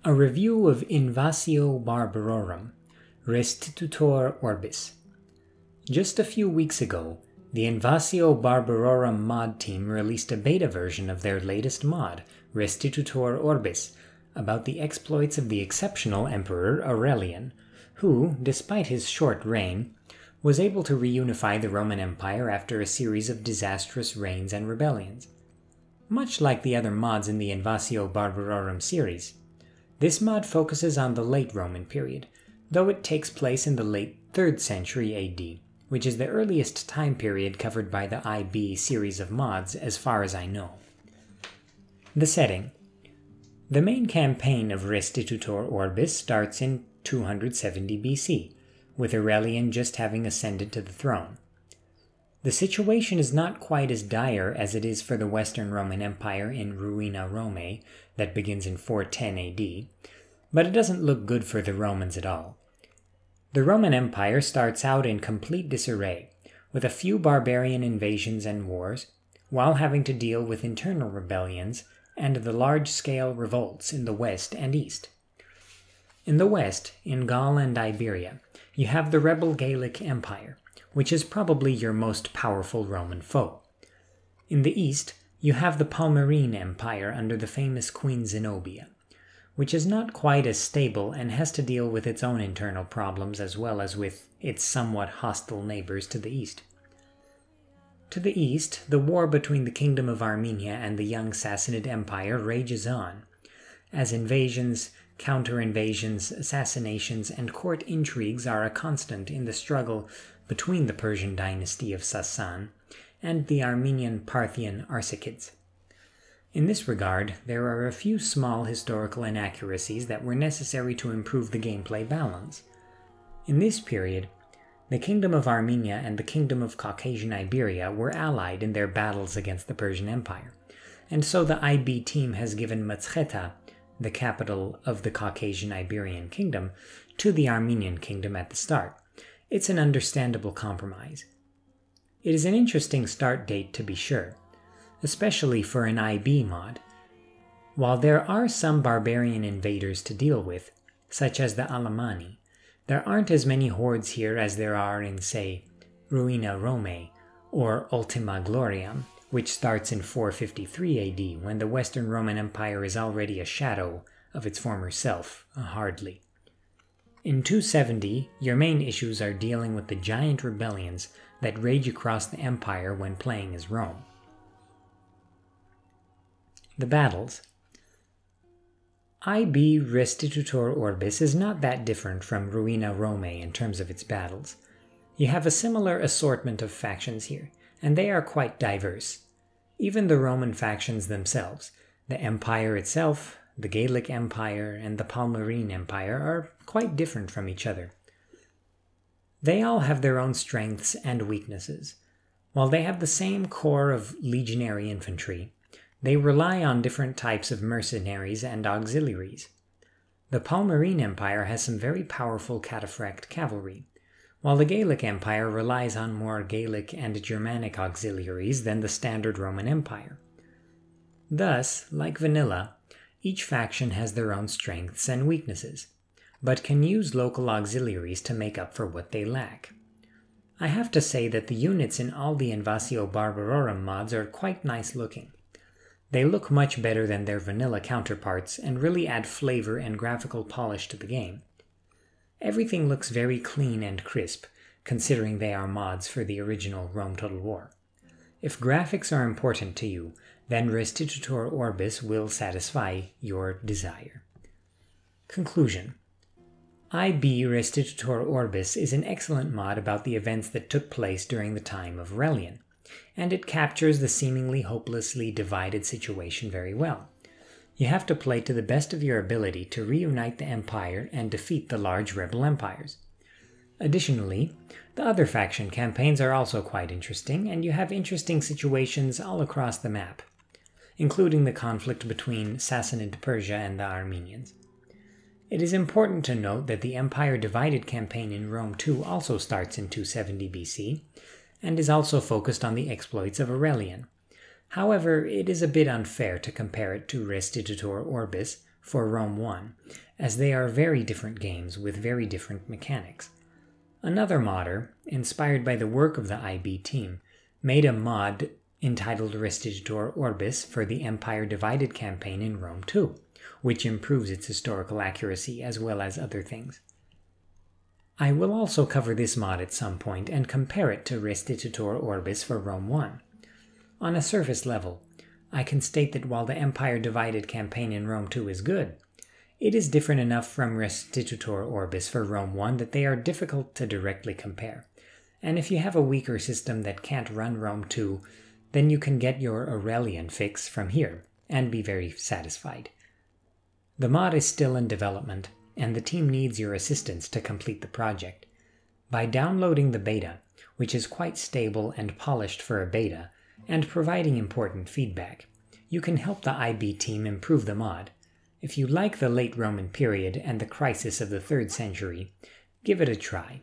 A review of Invasio Barbarorum Restitutor Orbis. Just a few weeks ago, the Invasio Barbarorum mod team released a beta version of their latest mod, Restitutor Orbis, about the exploits of the exceptional Emperor Aurelian, who, despite his short reign, was able to reunify the Roman Empire after a series of disastrous reigns and rebellions. Much like the other mods in the Invasio Barbarorum series, this mod focuses on the late Roman period, though it takes place in the late 3rd century AD, which is the earliest time period covered by the IB series of mods as far as I know. The setting. The main campaign of Restitutor Orbis starts in 270 BC, with Aurelian just having ascended to the throne. The situation is not quite as dire as it is for the Western Roman Empire in Ruina Romae that begins in 410 AD, but it doesn't look good for the Romans at all. The Roman Empire starts out in complete disarray, with a few barbarian invasions and wars, while having to deal with internal rebellions and the large-scale revolts in the west and east. In the west, in Gaul and Iberia, you have the rebel Gallic Empire, which is probably your most powerful Roman foe. In the east, you have the Palmyrene Empire under the famous Queen Zenobia, which is not quite as stable and has to deal with its own internal problems as well as with its somewhat hostile neighbors to the east. To the east, the war between the Kingdom of Armenia and the young Sassanid Empire rages on, as invasions, counter-invasions, assassinations, and court intrigues are a constant in the struggle between the Persian dynasty of Sassan and the Armenian Parthian Arsacids. In this regard, there are a few small historical inaccuracies that were necessary to improve the gameplay balance. In this period, the Kingdom of Armenia and the Kingdom of Caucasian Iberia were allied in their battles against the Persian Empire, and so the IB team has given Mtskheta, the capital of the Caucasian Iberian Kingdom, to the Armenian Kingdom at the start. It's an understandable compromise. It is an interesting start date to be sure, especially for an IB mod. While there are some barbarian invaders to deal with, such as the Alemanni, there aren't as many hordes here as there are in, say, Ruina Romae or Ultima Gloriam, which starts in 453 AD when the Western Roman Empire is already a shadow of its former self, hardly. In 270, your main issues are dealing with the giant rebellions that rage across the empire when playing as Rome. The battles. IB Restitutor Orbis is not that different from Ruina Romae in terms of its battles. You have a similar assortment of factions here, and they are quite diverse. Even the Roman factions themselves, the empire itself, the Gallic Empire, and the Palmyrene Empire are quite different from each other. They all have their own strengths and weaknesses. While they have the same core of legionary infantry, they rely on different types of mercenaries and auxiliaries. The Palmyrene Empire has some very powerful cataphract cavalry, while the Gallic Empire relies on more Gallic and Germanic auxiliaries than the standard Roman Empire. Thus, like vanilla, each faction has their own strengths and weaknesses, but can use local auxiliaries to make up for what they lack. I have to say that the units in all the Invasio Barbarorum mods are quite nice looking. They look much better than their vanilla counterparts and really add flavor and graphical polish to the game. Everything looks very clean and crisp, considering they are mods for the original Rome Total War. If graphics are important to you, then Restitutor Orbis will satisfy your desire. Conclusion. IB Restitutor Orbis is an excellent mod about the events that took place during the time of Aurelian, and it captures the seemingly hopelessly divided situation very well. You have to play to the best of your ability to reunite the empire and defeat the large rebel empires. Additionally, the other faction campaigns are also quite interesting, and you have interesting situations all across the map, including the conflict between Sassanid Persia and the Armenians. It is important to note that the Empire Divided campaign in Rome too also starts in 270 BC, and is also focused on the exploits of Aurelian. However, it is a bit unfair to compare it to Restitutor Orbis for Rome 1, as they are very different games with very different mechanics. Another modder, inspired by the work of the IB team, made a mod entitled Restitutor Orbis for the Empire Divided campaign in Rome 2, which improves its historical accuracy as well as other things. I will also cover this mod at some point and compare it to Restitutor Orbis for Rome 1. On a surface level, I can state that while the Empire Divided campaign in Rome 2 is good, it is different enough from Restitutor Orbis for Rome 1 that they are difficult to directly compare. And if you have a weaker system that can't run Rome 2, then you can get your Aurelian fix from here and be very satisfied. The mod is still in development, and the team needs your assistance to complete the project. By downloading the beta, which is quite stable and polished for a beta, and providing important feedback, you can help the IB team improve the mod. If you like the late Roman period and the crisis of the 3rd century, give it a try.